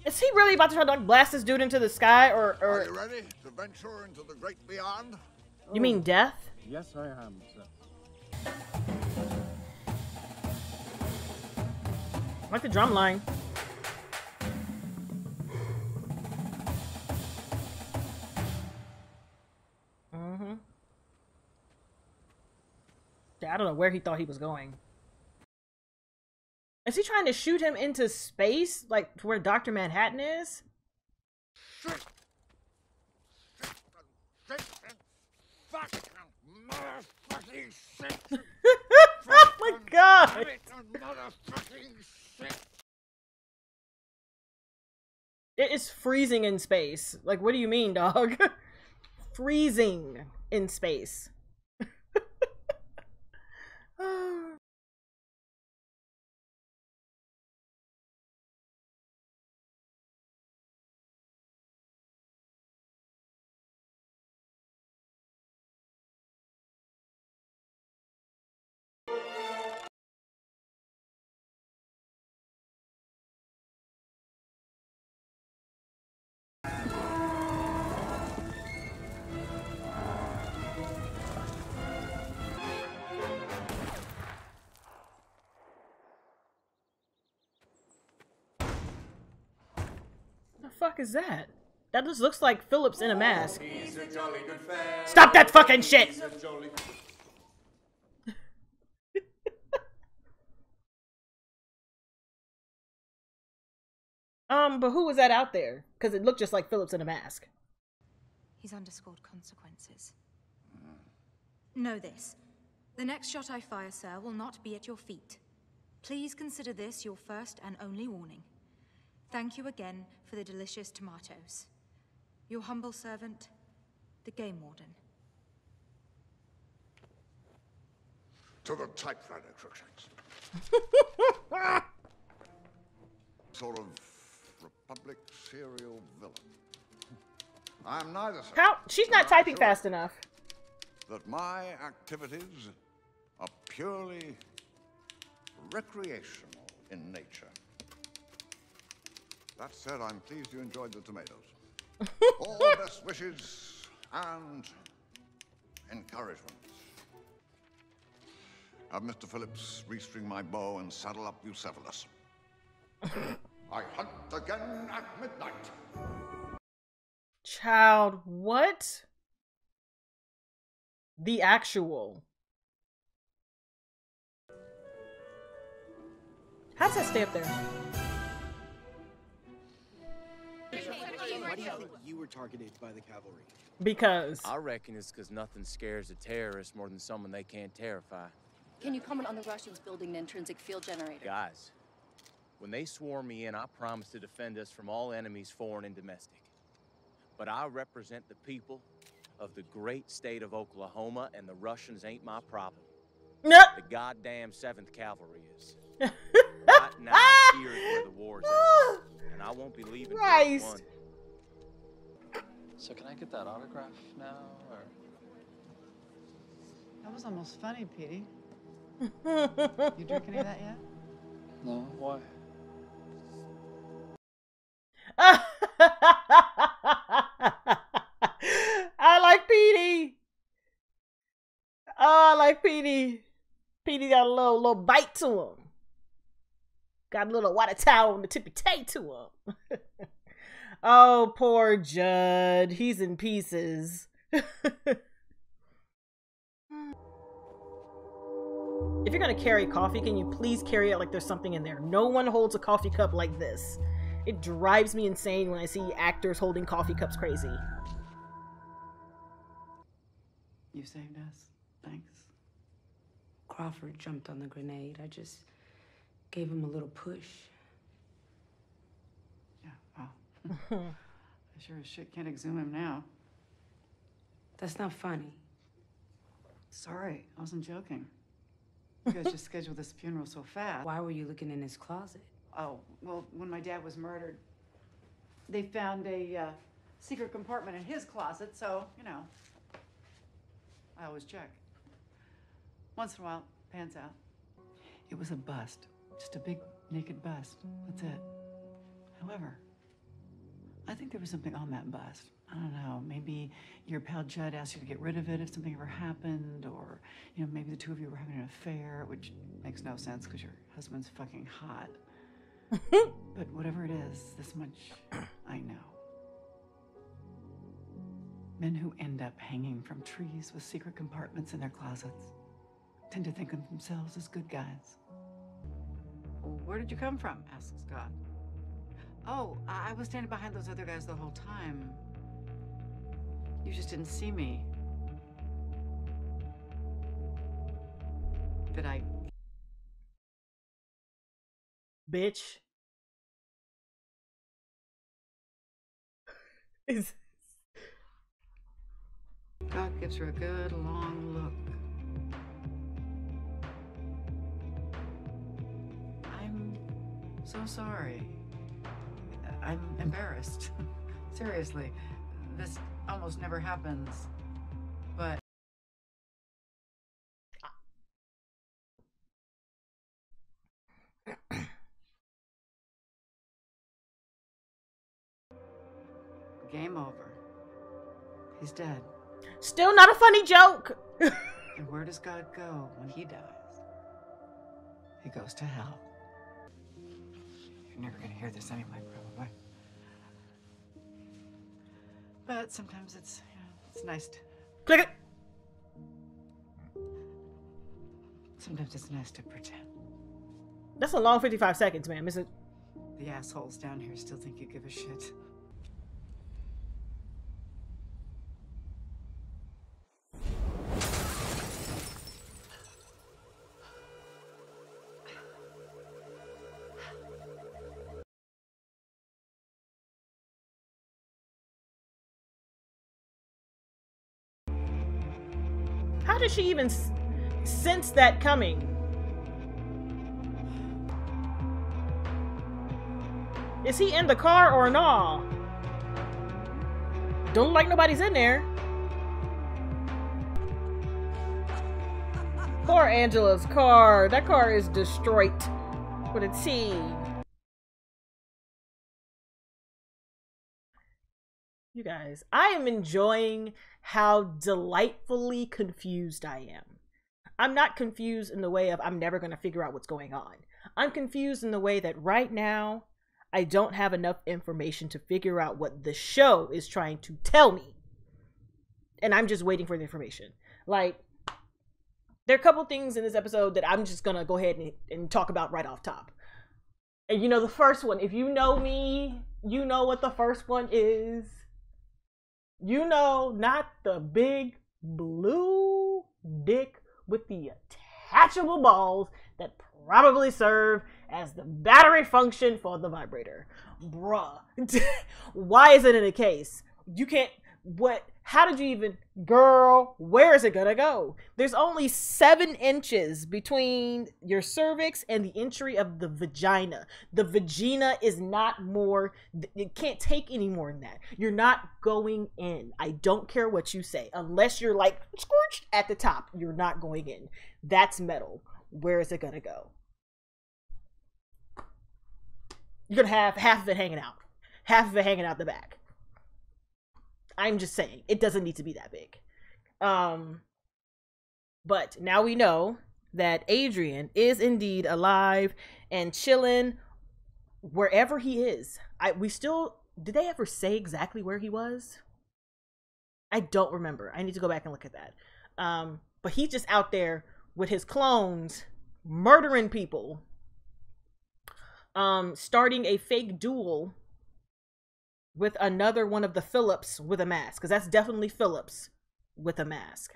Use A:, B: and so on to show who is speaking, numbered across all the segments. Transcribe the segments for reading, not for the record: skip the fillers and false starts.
A: Is he really about to try to like blast this dude into the sky, or?
B: Are you ready to venture into the great beyond?
A: You mean death?
C: Yes, I am, sir.
A: I like the drum line. Yeah, I don't know where he thought he was going. Is he trying to shoot him into space, like to where Dr. Manhattan is? Oh my god! It is freezing in space. Like, what do you mean, dog? Freezing in space. The fuck is that? That just looks like Phillips in a mask. Stop that fucking shit! But who was that out there? Because it looked just like Phillips in a mask.
D: He's underscored consequences. Know this. The next shot I fire, sir, will not be at your feet. Please consider this your first and only warning. Thank you again for the delicious tomatoes. Your humble servant, the Game Warden.
B: To the typewriter, Crookshanks. Sort of Republic serial villain. I'm neither.
A: How? She's not typing fast enough.
B: That my activities are purely recreational in nature. That said, I'm pleased you enjoyed the tomatoes. All best wishes and encouragement. Have Mr. Phillips restring my bow and saddle up Bucephalus. I hunt again at midnight.
A: Child, what? The actual. How does that stay up there?
C: Why do you think you were targeted by the cavalry?
A: Because
E: I reckon it's because nothing scares a terrorist more than someone they can't terrify.
F: Can you comment on the Russians building an intrinsic field generator?
E: Guys, when they swarm me in, I promise to defend us from all enemies, foreign and domestic. But I represent the people of the great state of Oklahoma, and the Russians ain't my problem.
A: no.
E: The goddamn 7th Cavalry is. Right now, here is where the war's at, and I won't be leaving till it's won.
G: So can I get that autograph now, or?
H: That was almost funny, Petey. You drink any of that yet?
G: No, why?
A: I like Petey. Oh, I like Petey. Petey got a little bite to him. Got a little water towel on the tippy tay to him. Oh, poor Judd. He's in pieces. If you're gonna carry coffee, can you please carry it like there's something in there? No one holds a coffee cup like this. It drives me insane when I see actors holding coffee cups crazy.
H: You saved us. Thanks.
I: Crawford jumped on the grenade. I just gave him a little push.
H: Yeah, well. I sure as shit can't exhume him now.
I: That's not funny.
H: Sorry, I wasn't joking. You guys just scheduled this funeral so fast.
I: Why were you looking in his closet?
H: Oh, well, when my dad was murdered, they found a secret compartment in his closet, so, you know, I always check. Once in a while, pans out. It was a bust. Just a big, naked bust. That's it. However, I think there was something on that bust. I don't know, maybe your pal Judd asked you to get rid of it if something ever happened, or, you know, maybe the two of you were having an affair, which makes no sense because your husband's fucking hot. But whatever it is, this much I know. Men who end up hanging from trees with secret compartments in their closets tend to think of themselves as good guys. Well, where did you come from? Asked Scott. Oh, I was standing behind those other guys the whole time. You just didn't see me. Did I?
A: Bitch.
H: Doc gives her a good long look. I'm so sorry. I'm embarrassed. Seriously, this almost never happens. But game over. He's dead.
A: Still not a funny joke.
H: And where does God go when he dies? He goes to hell. You're never gonna hear this anyway, probably. But sometimes it's, you know, it's nice to...
A: Click it.
H: Sometimes it's nice to pretend.
A: That's a long 55 seconds, man. Is it?
H: The assholes down here still think you give a shit.
A: How did she even sense that coming? Is he in the car or nah? Don't look like nobody's in there. Poor Angela's car. That car is destroyed with a T. You guys, I am enjoying how delightfully confused I am. I'm not confused in the way of I'm never going to figure out what's going on. I'm confused in the way that right now, I don't have enough information to figure out what the show is trying to tell me. And I'm just waiting for the information. Like, there are a couple things in this episode that I'm just going to go ahead and talk about right off top. And you know, the first one, if you know me, you know what the first one is. You know, not the big blue dick with the attachable balls that probably serve as the battery function for the vibrator. Bruh. Why is it in a case? You can't, what, how did you even, girl, where is it gonna go? There's only 7 inches between your cervix and the entry of the vagina. The vagina is not more, it can't take any more than that. You're not going in. I don't care what you say. Unless you're like, scorched at the top, you're not going in. That's metal. Where is it gonna go? You're gonna have half of it hanging out. Half of it hanging out the back. I'm just saying, it doesn't need to be that big. But now we know that Adrian is indeed alive and chilling wherever he is. Did they ever say exactly where he was? I don't remember. I need to go back and look at that. But he's just out there with his clones, murdering people, starting a fake duel with another one of the Phillips with a mask, because that's definitely Phillips with a mask.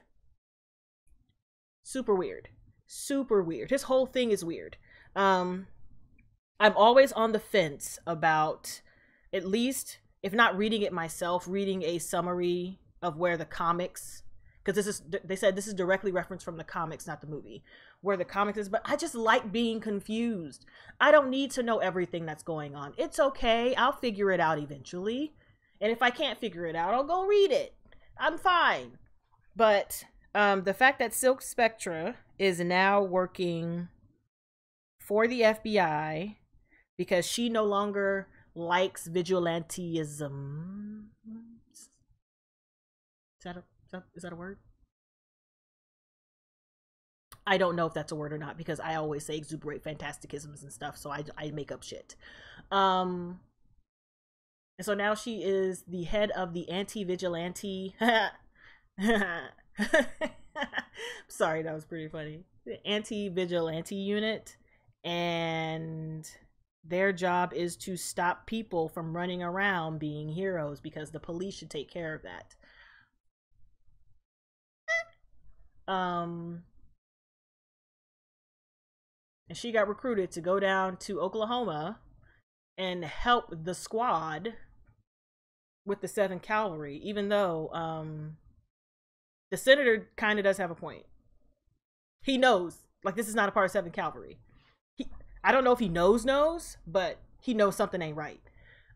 A: Super weird. Super weird. His whole thing is weird. I'm always on the fence about, at least, if not reading it myself, reading a summary of where the comics, because they said this is directly referenced from the comics, not the movie, where the comics is, but I just like being confused. I don't need to know everything that's going on. It's okay. I'll figure it out eventually. And if I can't figure it out, I'll go read it. I'm fine. But the fact that Silk Spectra is now working for the FBI because she no longer likes vigilantism. Is that a word? I don't know if that's a word or not because I always say exuberate fantasticisms and stuff, so I make up shit. And so now she is the head of the anti-vigilante. Sorry, that was pretty funny. The anti-vigilante unit, and their job is to stop people from running around being heroes because the police should take care of that. And she got recruited to go down to Oklahoma and help the squad with the 7th Cavalry, even though the senator kind of does have a point. He knows, like, this is not a part of 7th Cavalry. I don't know if he knows, but he knows something ain't right.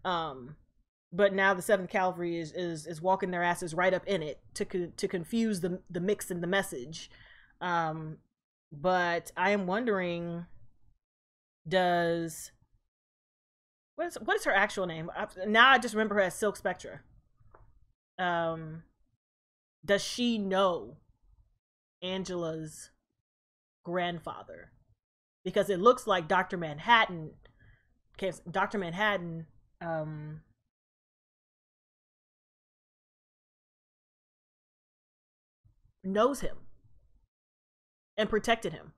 A: But now the 7th Cavalry is walking their asses right up in it to confuse the mix and the message. But I am wondering, what is her actual name? Now I just remember her as Silk Spectra. Does she know Angela's grandfather? Because it looks like Dr. Manhattan knows him and protected him.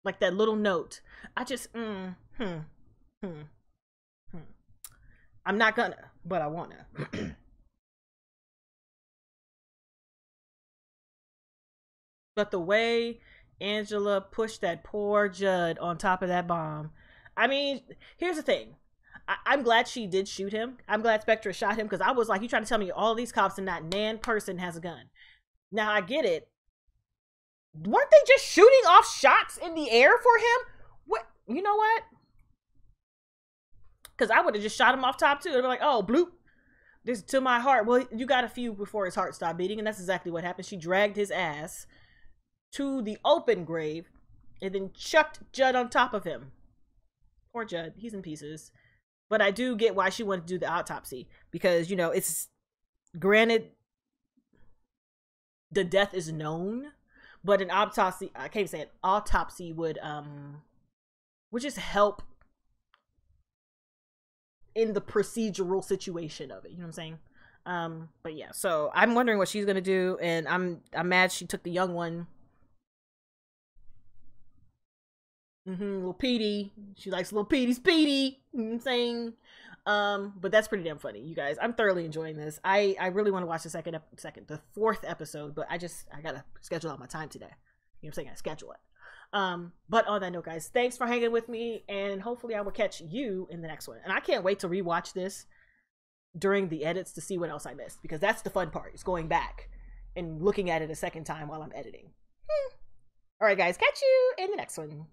A: Like that little note. I just I'm not gonna, but I wanna. But the way Angela pushed that poor Judd on top of that bomb. I mean, here's the thing. I'm glad she did shoot him. I'm glad Spectra shot him, because I was like, you trying to tell me all these cops and not nan person has a gun. Now I get it. Weren't they just shooting off shots in the air for him? What? You know what? Because I would have just shot him off top too. They'd be like, oh, bloop. This to my heart. Well, you got a few before his heart stopped beating, and that's exactly what happened. She dragged his ass to the open grave and then chucked Judd on top of him. Poor Judd. He's in pieces. But I do get why she wanted to do the autopsy. Because, you know, it's granted the death is known, but an autopsy, I can't say it, autopsy would just help in the procedural situation of it. You know what I'm saying? But yeah, so I'm wondering what she's gonna do, and I'm mad she took the young one. Little Petey. She likes little Petey Speedy. You know what I'm saying? But that's pretty damn funny, you guys. I'm thoroughly enjoying this. I really want to watch the 4th episode, but I gotta schedule out my time today. You know what I'm saying? I schedule it. But on that note, guys, thanks for hanging with me, and hopefully I will catch you in the next one. And I can't wait to rewatch this during the edits to see what else I missed, because that's the fun part, is going back and looking at it a second time while I'm editing. All right, guys, catch you in the next one.